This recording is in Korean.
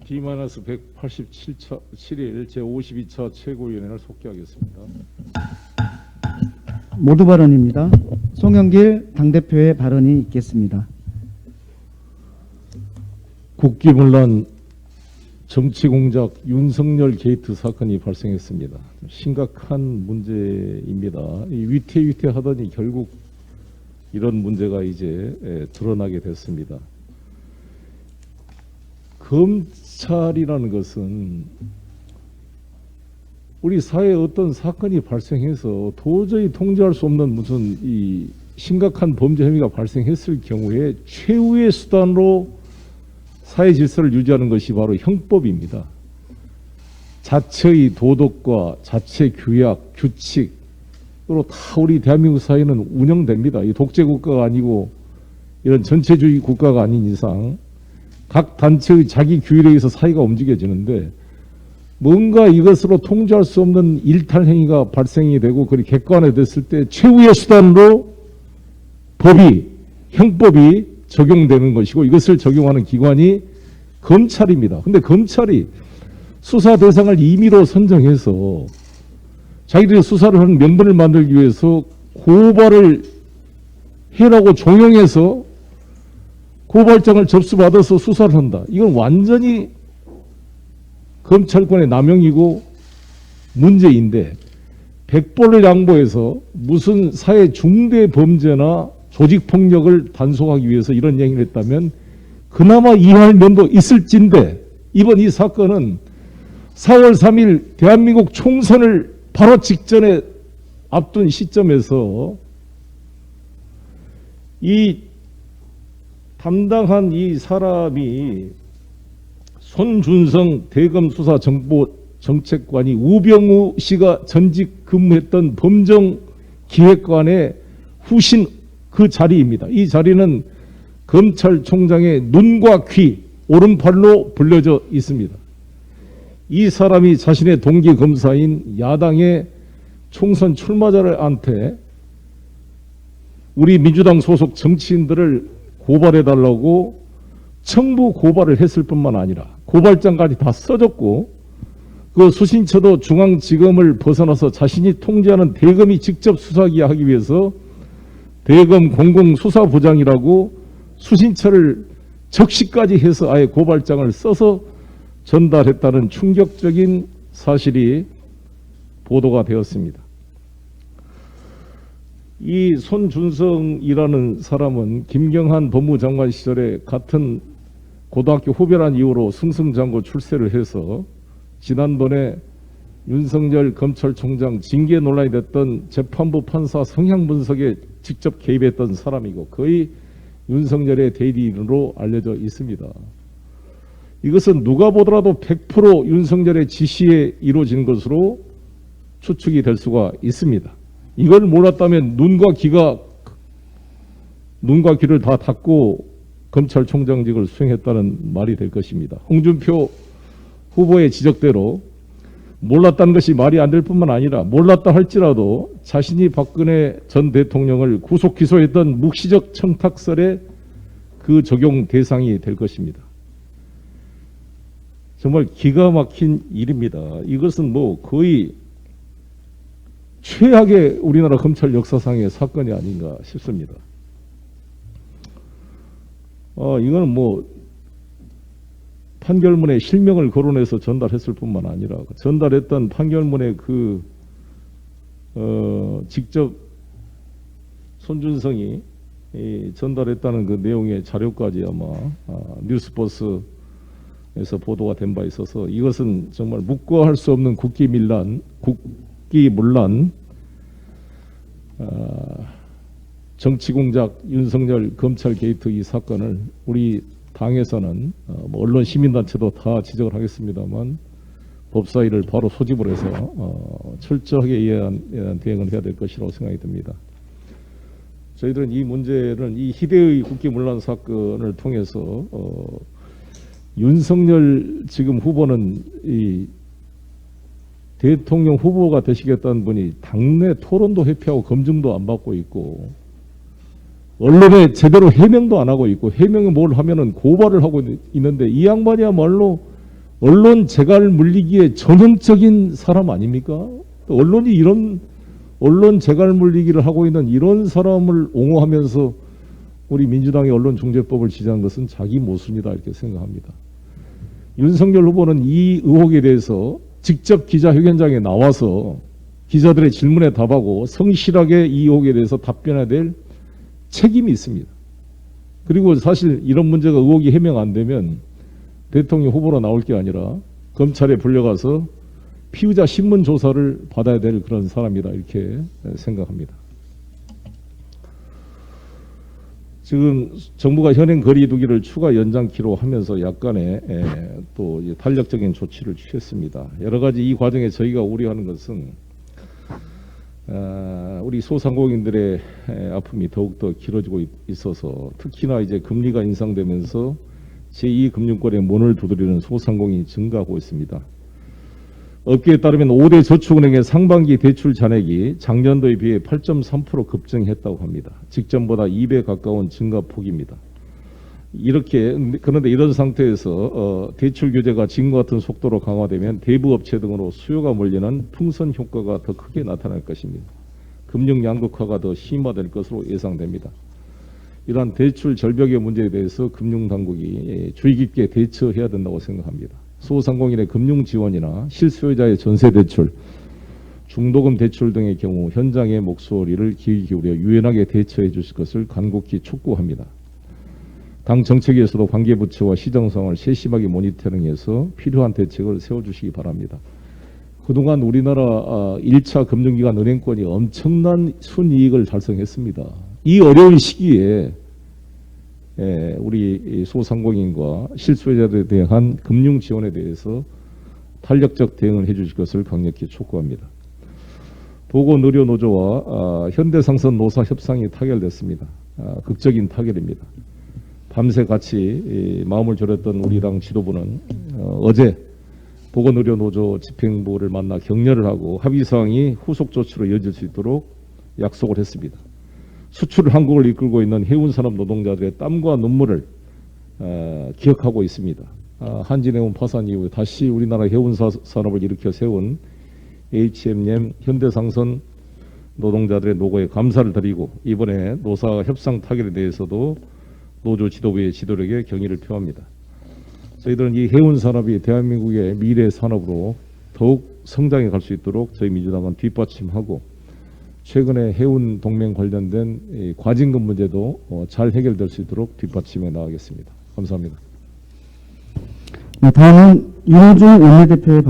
D-187일 제52차 최고위원회를 속기하겠습니다. 모두 발언입니다. 송영길 당대표의 발언이 있겠습니다. 국기문란 정치공작 윤석열 게이트 사건이 발생했습니다. 심각한 문제입니다. 이 위태위태하더니 결국 이런 문제가 이제 드러나게 됐습니다. 검찰이라는 것은 우리 사회에 어떤 사건이 발생해서 도저히 통제할 수 없는 무슨 이 심각한 범죄 혐의가 발생했을 경우에 최후의 수단으로 사회 질서를 유지하는 것이 바로 형법입니다. 자체의 도덕과 자체 규약, 규칙으로 다 우리 대한민국 사회는 운영됩니다. 이 독재 국가가 아니고 이런 전체주의 국가가 아닌 이상 각 단체의 자기 규율에 의해서 사회가 움직여지는데 뭔가 이것으로 통제할 수 없는 일탈 행위가 발생이 되고 그리 객관화됐을 때 최후의 수단으로 법이, 형법이 적용되는 것이고 이것을 적용하는 기관이 검찰입니다. 근데 검찰이 수사 대상을 임의로 선정해서 자기들이 수사를 하는 명분을 만들기 위해서 고발을 해라고 종용해서 고발장을 접수받아서 수사를 한다. 이건 완전히 검찰권의 남용이고 문제인데 백벌을 양보해서 무슨 사회 중대 범죄나 조직폭력을 단속하기 위해서 이런 얘기를 했다면 그나마 이해할 면도 있을진데 이번 이 사건은 4월 3일 대한민국 총선을 바로 직전에 앞둔 시점에서 이 담당한 이 사람이 손준성 대검수사정보정책관이 우병우 씨가 전직 근무했던 범정기획관의 후신 그 자리입니다. 이 자리는 검찰총장의 눈과 귀, 오른팔로 불려져 있습니다. 이 사람이 자신의 동기 검사인 야당의 총선 출마자들한테 우리 민주당 소속 정치인들을 고발해달라고 청부 고발을 했을 뿐만 아니라 고발장까지 다 써줬고 그 수신처도 중앙지검을 벗어나서 자신이 통제하는 대검이 직접 수사하기 위해서 대검 공공수사부장이라고 수신처를 적시까지 해서 아예 고발장을 써서 전달했다는 충격적인 사실이 보도가 되었습니다. 이 손준성이라는 사람은 김경한 법무장관 시절에 같은 고등학교 후배란 이유로 승승장구 출세를 해서 지난번에 윤석열 검찰총장 징계 논란이 됐던 재판부 판사 성향 분석에 직접 개입했던 사람이고 거의 윤석열의 대리인으로 알려져 있습니다. 이것은 누가 보더라도 100% 윤석열의 지시에 이루어진 것으로 추측이 될 수가 있습니다. 이걸 몰랐다면 눈과 귀를 다 닫고 검찰총장직을 수행했다는 말이 될 것입니다. 홍준표 후보의 지적대로 몰랐다는 것이 말이 안 될 뿐만 아니라 몰랐다 할지라도 자신이 박근혜 전 대통령을 구속 기소했던 묵시적 청탁설의 그 적용 대상이 될 것입니다. 정말 기가 막힌 일입니다. 이것은 뭐 거의 최악의 우리나라 검찰 역사상의 사건이 아닌가 싶습니다. 이거는 뭐 판결문에 실명을 거론해서 전달했을 뿐만 아니라 전달했던 판결문에 직접 손준성이 전달했다는 그 내용의 자료까지 아마 뉴스버스에서 보도가 된 바 있어서 이것은 정말 묵과할 수 없는 국기문란 정치공작 윤석열 검찰 게이트 이 사건을 우리 당에서는 언론 시민단체도 다 지적을 하겠습니다만 법사위를 바로 소집을 해서 철저하게 이에 대한 대응을 해야 될 것이라고 생각이 듭니다. 저희들은 이 문제를 이 희대의 국기문란 사건을 통해서 윤석열 지금 후보는 이 대통령 후보가 되시겠다는 분이 당내 토론도 회피하고 검증도 안 받고 있고 언론에 제대로 해명도 안 하고 있고 해명이 뭘 하면은 고발을 하고 있는데 이 양반이야말로 언론 재갈 물리기에 전형적인 사람 아닙니까? 또 언론이 이런 언론 재갈 물리기를 하고 있는 이런 사람을 옹호하면서 우리 민주당의 언론중재법을 지지한 것은 자기 모순이다 이렇게 생각합니다. 윤석열 후보는 이 의혹에 대해서 직접 기자회견장에 나와서 기자들의 질문에 답하고 성실하게 이 의혹에 대해서 답변해야 될 책임이 있습니다. 그리고 사실 이런 문제가 의혹이 해명 안 되면 대통령 후보로 나올 게 아니라 검찰에 불려가서 피의자 신문 조사를 받아야 될 그런 사람이다 이렇게 생각합니다. 지금 정부가 현행 거리두기를 추가 연장키로 하면서 약간의 또 탄력적인 조치를 취했습니다. 여러 가지 이 과정에 저희가 우려하는 것은 우리 소상공인들의 아픔이 더욱더 길어지고 있어서 특히나 이제 금리가 인상되면서 제2금융권에 문을 두드리는 소상공인이 증가하고 있습니다. 업계에 따르면 5대 저축은행의 상반기 대출 잔액이 작년도에 비해 8.3% 급증했다고 합니다. 직전보다 2배 가까운 증가폭입니다. 그런데 이런 상태에서 대출 규제가 지금과 같은 속도로 강화되면 대부 업체 등으로 수요가 몰리는 풍선 효과가 더 크게 나타날 것입니다. 금융 양극화가 더 심화될 것으로 예상됩니다. 이러한 대출 절벽의 문제에 대해서 금융당국이 주의 깊게 대처해야 된다고 생각합니다. 소상공인의 금융 지원이나 실수요자의 전세 대출, 중도금 대출 등의 경우 현장의 목소리를 귀 기울여 유연하게 대처해 주실 것을 간곡히 촉구합니다. 당 정책위에서도 관계부처와 시정 상황을 세심하게 모니터링해서 필요한 대책을 세워주시기 바랍니다. 그동안 우리나라 1차 금융기관 은행권이 엄청난 순이익을 달성했습니다. 이 어려운 시기에 우리 소상공인과 실수요자들에 대한 금융 지원에 대해서 탄력적 대응을 해주실 것을 강력히 촉구합니다. 보건의료노조와 현대상선 노사 협상이 타결됐습니다. 극적인 타결입니다. 밤새 같이 마음을 졸였던 우리 당 지도부는 어제 보건의료노조 집행부를 만나 격려를 하고 합의사항이 후속 조치로 이어질 수 있도록 약속을 했습니다. 수출 한국을 이끌고 있는 해운산업 노동자들의 땀과 눈물을 기억하고 있습니다. 한진해운 파산 이후에 다시 우리나라 해운산업을 일으켜 세운 HMM 현대상선 노동자들의 노고에 감사를 드리고 이번에 노사 협상 타결에 대해서도 노조 지도부의 지도력에 경의를 표합니다. 저희들은 이 해운산업이 대한민국의 미래 산업으로 더욱 성장해 갈 수 있도록 저희 민주당은 뒷받침하고 최근에 해운 동맹 관련된 과징금 문제도 잘 해결될 수 있도록 뒷받침해 나가겠습니다. 감사합니다. 다음은 윤호중 원내대표의